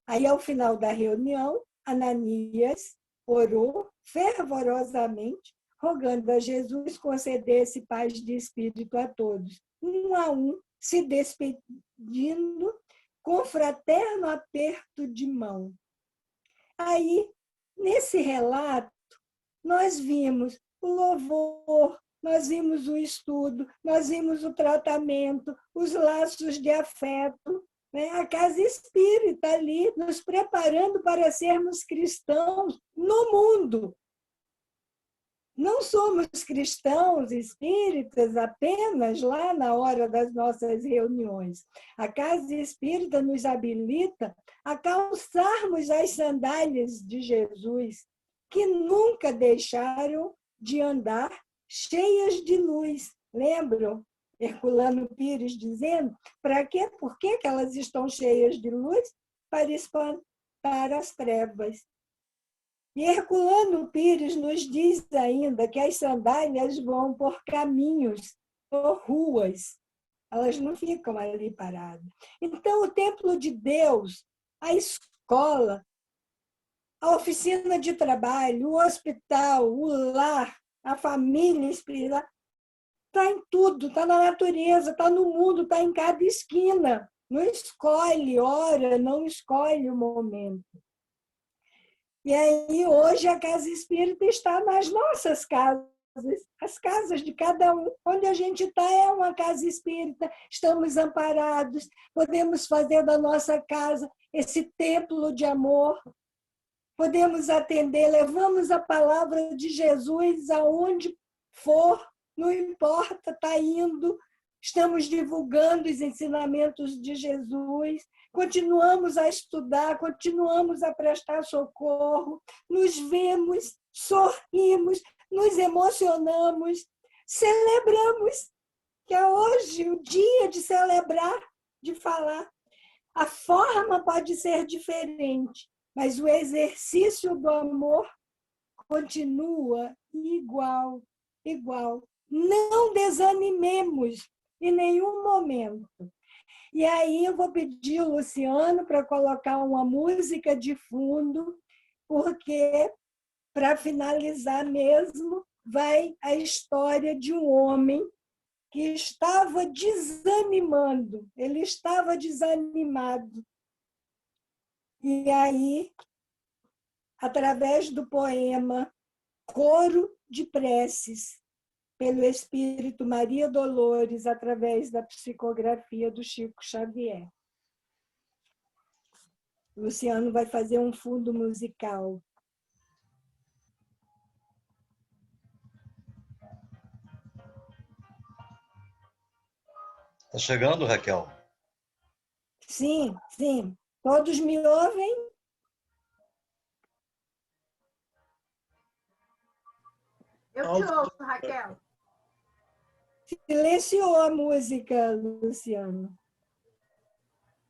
Aí, ao final da reunião, Ananias orou fervorosamente, rogando a Jesus concedesse paz de espírito a todos, um a um, se despedindo com fraterno aperto de mão. Aí, nesse relato, nós vimos o louvor, nós vimos o estudo, nós vimos o tratamento, os laços de afeto, né? A casa espírita ali, nos preparando para sermos cristãos no mundo. Não somos cristãos espíritas apenas lá na hora das nossas reuniões. A casa espírita nos habilita a calçarmos as sandálias de Jesus, que nunca deixaram de andar cheias de luz. Lembram Herculano Pires dizendo, para quê? Por que elas estão cheias de luz? Para espantar as trevas. E Herculano Pires nos diz ainda que as sandálias vão por caminhos, por ruas. Elas não ficam ali paradas. Então, o templo de Deus, a escola, a oficina de trabalho, o hospital, o lar, a família espiritual, está em tudo, está na natureza, está no mundo, está em cada esquina. Não escolhe hora, não escolhe o momento. E aí, hoje, a casa espírita está nas nossas casas, as casas de cada um. Onde a gente está é uma casa espírita, estamos amparados, podemos fazer da nossa casa esse templo de amor, podemos atender, levamos a palavra de Jesus aonde for, não importa, está indo, estamos divulgando os ensinamentos de Jesus, continuamos a estudar, continuamos a prestar socorro, nos vemos, sorrimos, nos emocionamos, celebramos, que é hoje o dia de celebrar, de falar. A forma pode ser diferente, mas o exercício do amor continua igual, igual. Não desanimemos em nenhum momento. E aí eu vou pedir ao Luciano para colocar uma música de fundo, porque, para finalizar mesmo, vai a história de um homem que estava desanimando, ele estava desanimado. E aí, através do poema Coro de Preces, pelo Espírito Maria Dolores, através da psicografia do Chico Xavier. O Luciano vai fazer um fundo musical. Tá chegando, Raquel? Sim, sim. Todos me ouvem? Eu te ouço, Raquel. Silenciou a música, Luciano.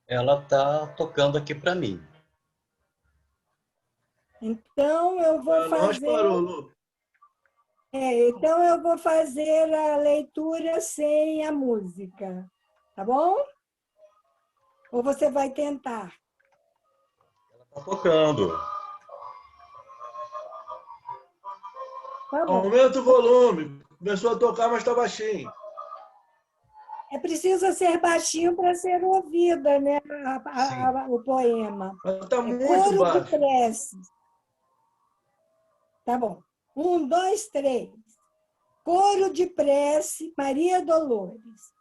Ela tá tocando aqui para mim. Então eu vou fazer. Parou, Lu. Então eu vou fazer a leitura sem a música, tá bom? Ou você vai tentar? Tá tocando. Tá bom. Aumenta o volume. Começou a tocar, mas está baixinho. É preciso ser baixinho para ser ouvida, né? O poema. Está muito Coro baixo. de preces. Tá bom. 1, 2, 3. Coro de prece, Maria Dolores.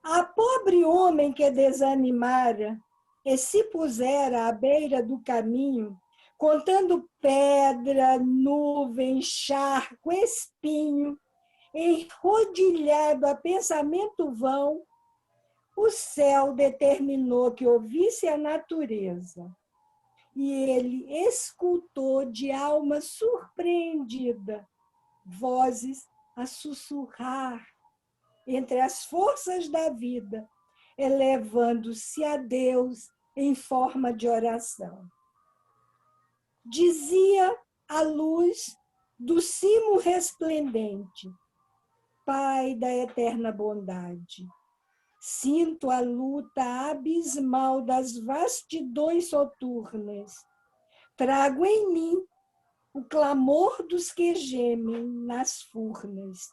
A pobre homem que desanimara e se pusera à beira do caminho, contando pedra, nuvem, charco, espinho, enrodilhado a pensamento vão, o céu determinou que ouvisse a natureza. E ele escutou de alma surpreendida vozes a sussurrar entre as forças da vida, elevando-se a Deus em forma de oração. Dizia a luz do cimo resplendente: Pai da eterna bondade, sinto a luta abismal das vastidões soturnas. Trago em mim o clamor dos que gemem nas furnas.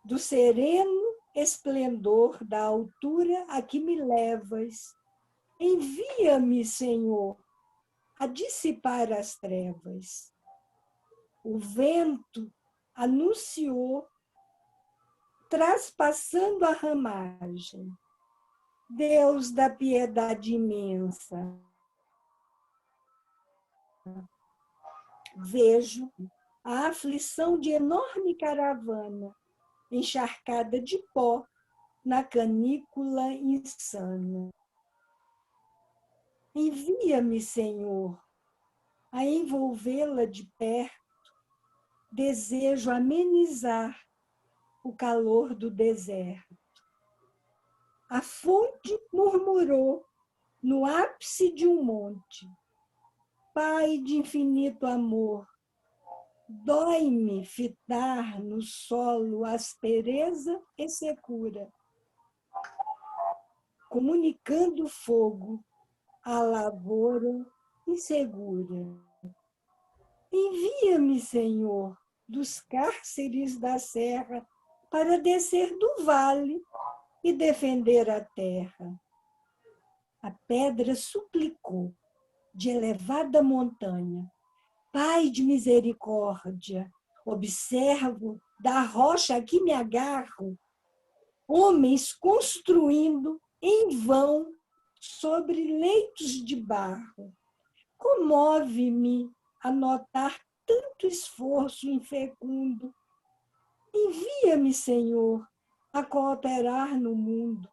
Do sereno esplendor da altura a que me levas, envia-me, Senhor, a dissipar as trevas. O vento anunciou, traspassando a ramagem. Deus da piedade imensa, vejo a aflição de enorme caravana, encharcada de pó na canícula insana. Envia-me, Senhor, a envolvê-la de perto. Desejo amenizar o calor do deserto. A fonte murmurou no ápice de um monte: Pai de infinito amor, dói-me fitar no solo aspereza e secura, comunicando fogo à lavoura insegura. Envia-me, Senhor, dos cárceres da serra para descer do vale e defender a terra. A pedra suplicou de elevada montanha: Pai de misericórdia, observo da rocha a que me agarro homens construindo em vão sobre leitos de barro. Comove-me a notar tanto esforço infecundo. Envia-me, Senhor, a cooperar no mundo.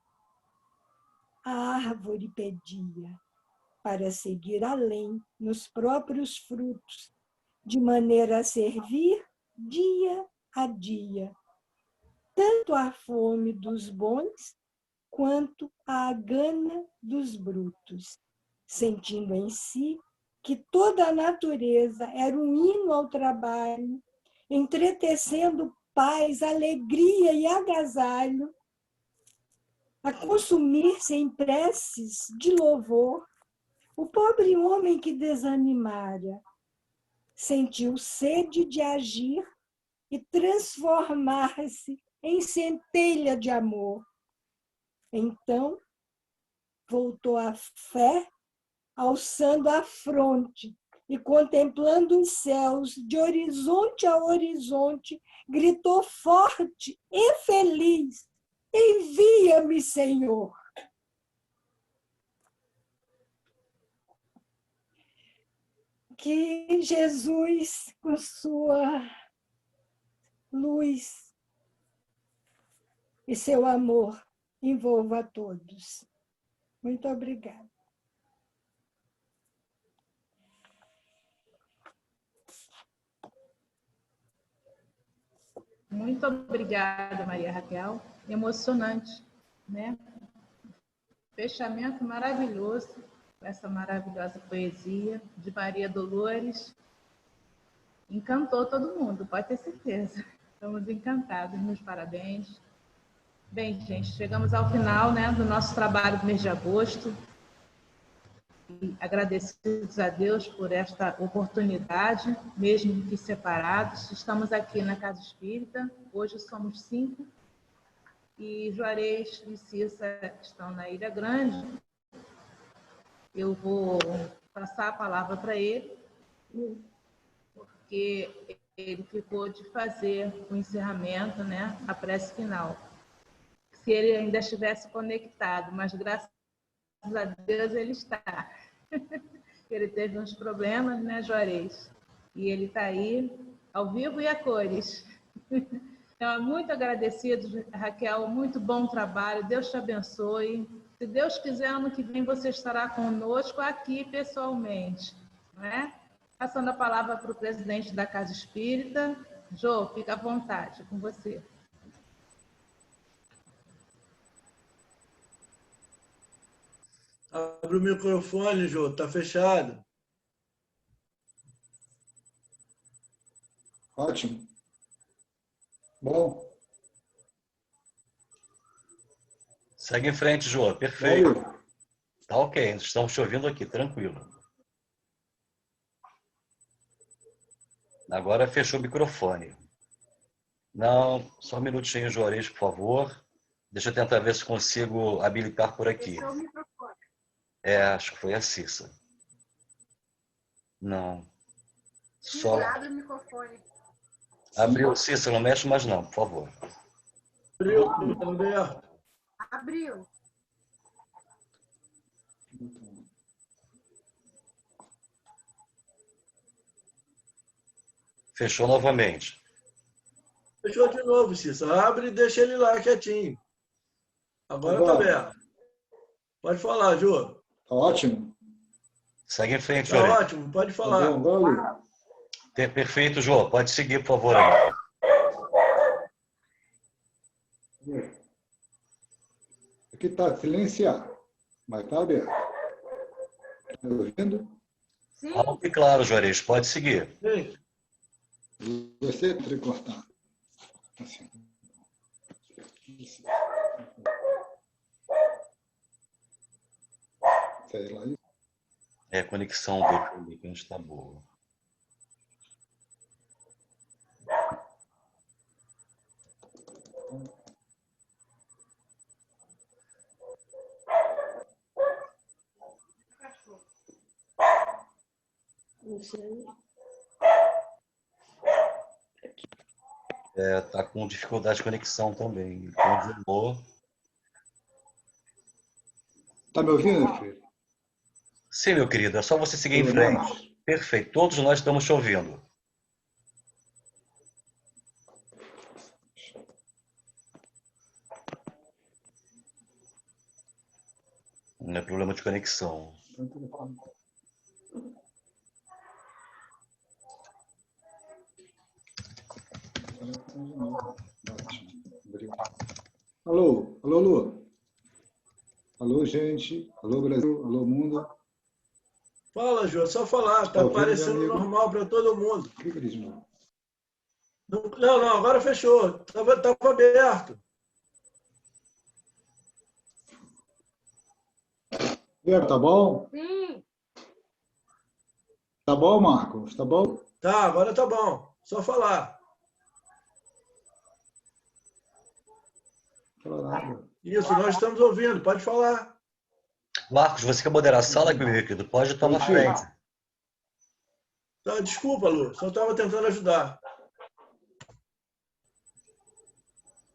A árvore pedia para seguir além nos próprios frutos, de maneira a servir dia a dia, tanto a fome dos bons quanto a gana dos brutos, sentindo em si que toda a natureza era um hino ao trabalho, entretecendo paz, alegria e agasalho. a consumir-se em preces de louvor, o pobre homem que desanimara sentiu sede de agir e transformar-se em centelha de amor. Então, voltou à fé, alçando a fronte e contemplando os céus de horizonte a horizonte, gritou forte e feliz: envia-me, Senhor. Que Jesus, com sua luz e seu amor, envolva a todos. Muito obrigada. Muito obrigada, Maria Raquel. Emocionante, né? Fechamento maravilhoso, com essa maravilhosa poesia de Maria Dolores. Encantou todo mundo, pode ter certeza. Estamos encantados, meus parabéns. Bem, gente, chegamos ao final, né, do nosso trabalho do mês de agosto. E agradecidos a Deus por esta oportunidade, mesmo que separados. Estamos aqui na Casa Espírita, hoje somos 5, e Juarez e Cissa estão na Ilha Grande. Eu vou passar a palavra para ele, porque ele ficou de fazer o encerramento, né, a prece final. Se ele ainda estivesse conectado, mas graças a Deus ele está. Ele teve uns problemas, né, Juarez? E ele está aí, ao vivo e a cores. Então, muito agradecido, Raquel, muito bom trabalho, Deus te abençoe. Se Deus quiser, ano que vem você estará conosco aqui pessoalmente, não é? Passando a palavra para o presidente da Casa Espírita. Jô, fica à vontade, com você. Abre o microfone, Jô, está fechado. Ótimo. Bom. Segue em frente, Jô. Perfeito. Valeu. Tá ok, estamos te ouvindo aqui, tranquilo. Agora fechou o microfone. Não, só um minutinho, Juarez, por favor. Deixa eu tentar ver se consigo habilitar por aqui. Fechou o microfone. Acho que foi a Cissa. Não. Só... Abre o microfone. Abriu, Cissa, não mexe mais não, por favor. Abriu, Alberto. Abriu. Fechou novamente. Fechou de novo, Cissa. Abre e deixa ele lá quietinho. Agora está aberto. Pode falar, Jô. Tá ótimo. Segue em frente, Está Juarez. ótimo, pode Tá falar. bom, valeu. Perfeito, Jô. Pode seguir, por favor. Aí. Aqui está silenciado, mas está aberto. Está me ouvindo? Sim. Alto e claro, Juarez. Pode seguir. Sim. Você tricortar. Assim. Sei lá. A conexão dele que não está boa. Tá com dificuldade de conexão também. Congelou. Está me ouvindo, filho? Sim, meu querido. É só você seguir em Pelo frente. menos. Perfeito. Todos nós estamos te ouvindo. Não é problema de conexão. Alô, alô, alô. Alô, gente. Alô, Brasil. Alô, mundo. Fala, Jô, só falar. Está Tá ouvindo, aparecendo meu amigo? normal para todo mundo. Clica de novo. Não, agora fechou. Estava aberto. Tá bom? Sim. Tá bom, Marcos? Tá bom? Tá, agora tá bom. Só falar. Fala nada. Isso, nós estamos ouvindo. Pode falar. Marcos, você quer moderar a sala, meu querido? Pode tomar frente. Tá, desculpa, Lu. Só estava tentando ajudar.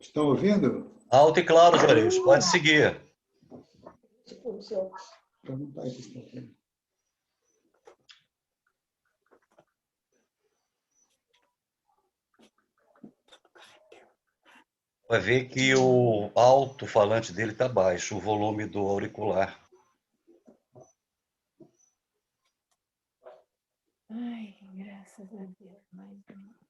Estão ouvindo? Alto e claro, Juarez. Pode seguir. Perguntar aqui se estão ouvindo. Vai ver que o alto-falante dele está baixo, o volume do auricular. Ai, graças a Deus. Mais um.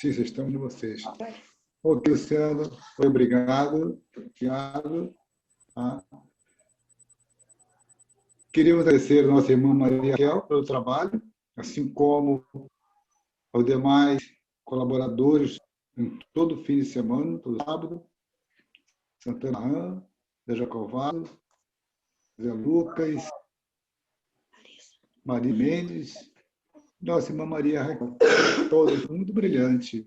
Sim, vocês estão de vocês. Ok, Luciano, obrigado. Obrigado. Ah. Queríamos agradecer a nossa irmã Maria Raquel pelo trabalho, assim como aos demais colaboradores em todo fim de semana, todo sábado, Santana Ram, Zé Jacovado, Zé Lucas, Maria Mendes, nossa irmã Maria Raquel, todos muito brilhante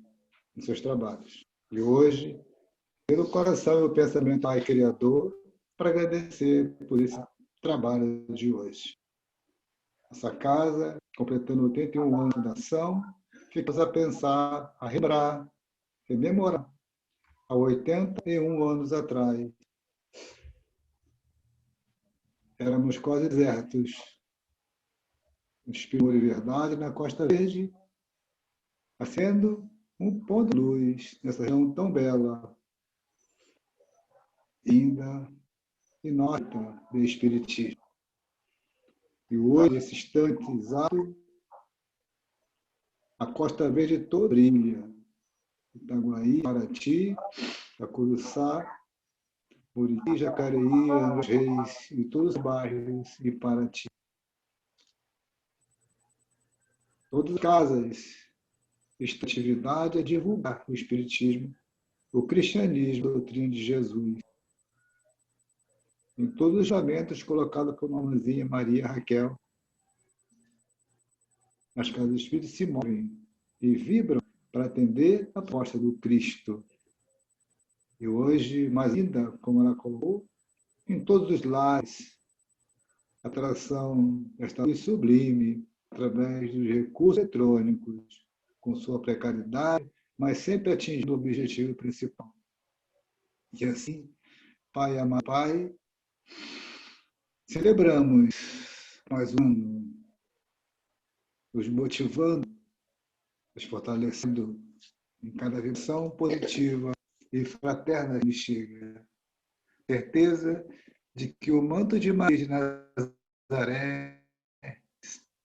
em seus trabalhos. E hoje, pelo coração e o pensamento Pai Criador, para agradecer por esse trabalho de hoje. Essa casa, completando 81 anos de fundação, ficamos a pensar, a lembrar, rememorar, há 81 anos atrás. Éramos quase desertos, Espírito e Verdade, na Costa Verde, acendendo um ponto de luz nessa região tão bela, linda e nota de Espiritismo. E hoje, nesse instante exato, a Costa Verde toda brilha. Itaguaí, Paraty, Jacuruçá, Buriti, Jacareí, Anjos Reis e todos os bairros de Paraty. Todas as casas, esta atividade é divulgar o Espiritismo, o cristianismo, a doutrina de Jesus. Em todos os momentos colocados por mamãezinha Maria Raquel, as casas espíritas se movem e vibram para atender a proposta do Cristo. E hoje, mais ainda, como ela colocou, em todos os lares, a atração desta luz sublime, através dos recursos eletrônicos, com sua precariedade, mas sempre atingindo o objetivo principal. E assim, Pai amado Pai, celebramos mais um ano, nos motivando, nos fortalecendo em cada vibração positiva e fraterna que chega. Certeza de que o manto de Maria de Nazaré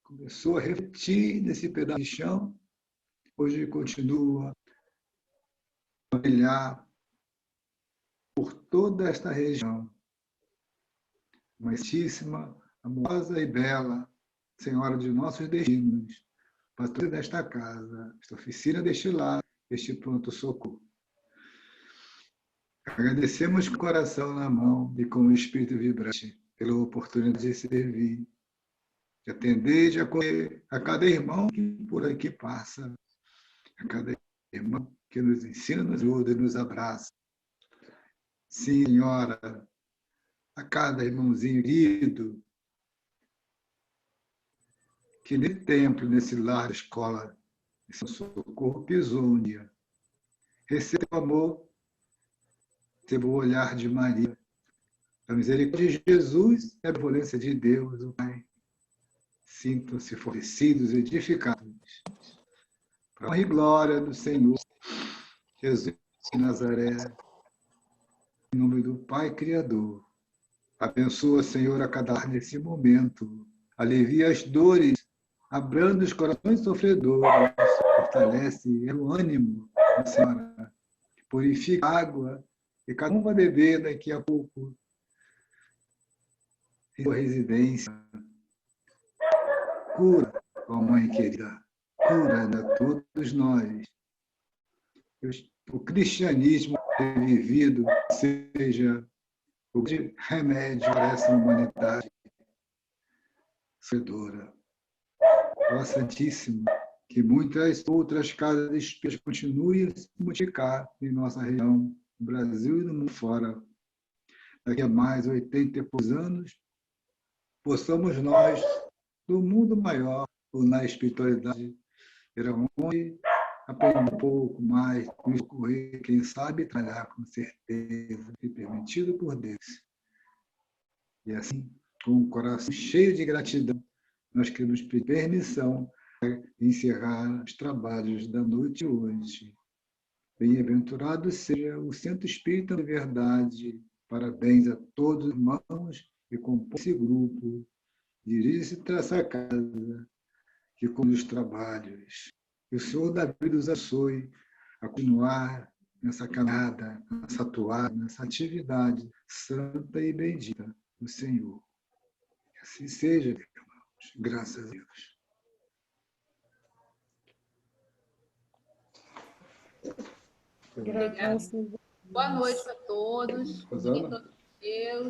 começou a refletir nesse pedaço de chão, hoje continua a brilhar por toda esta região. Amantíssima, amorosa e bela, Senhora de nossos destinos, patrulha desta casa, esta oficina deste lar, este pronto-socorro. Agradecemos com o coração na mão e com o espírito vibrante pela oportunidade de servir, de atender e de acolher a cada irmão que por aqui passa, a cada irmão que nos ensina, nos ajuda e nos abraça. Sim, Senhora, a cada irmãozinho querido, que nesse templo, nesse lar, escola, esse socorro pisou um dia. Receba o amor, receba o olhar de Maria, a misericórdia de Jesus e a benevolência de Deus, o Pai. Sintam-se fortalecidos e edificados. Para a honra e glória do Senhor Jesus de Nazaré, em nome do Pai Criador. Abençoa, Senhor, a cada lar nesse momento. Alivia as dores, abranda os corações sofredores, fortalece o ânimo, Senhora. Purifica a água, e cada um vai beber daqui a pouco em sua residência. Cura, ó Mãe querida, cura a todos nós. O cristianismo ter vivido seja o grande remédio para essa humanidade sofredora. Ó Santíssima, que muitas outras casas espíritas continuem a se multiplicar em nossa região, no Brasil e no mundo fora. Daqui a mais 80 e poucos anos, possamos nós, do mundo maior, ou na espiritualidade, ir aonde aprender um pouco mais, nos correr, quem sabe trabalhar com certeza, e permitido por Deus. E assim, com o coração cheio de gratidão, nós queremos pedir permissão para encerrar os trabalhos da noite hoje. Bem-aventurado seja o Centro Espírita de Verdade. Parabéns a todos os irmãos que compõem esse grupo. Dirige-se para essa casa que conduz os trabalhos. Que o Senhor da vida os abençoe a continuar nessa caminhada, nessa atuada, nessa atividade santa e bendita do Senhor. Que assim seja, meus irmãos. Graças a Deus. Graças a Boa noite a todos. Fiquem todos com Deus.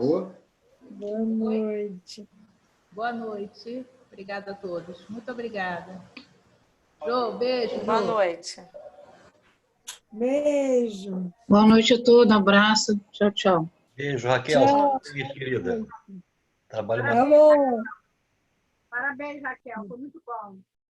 Boa noite. Boa noite. Obrigada a todos. Muito obrigada. Jô, beijo. Boa Jô. noite. Beijo. Boa noite a todos, abraço, tchau, tchau. Beijo, Raquel. Tchau. Querida. Trabalho Tá bom. Parabéns, Raquel. Foi muito bom.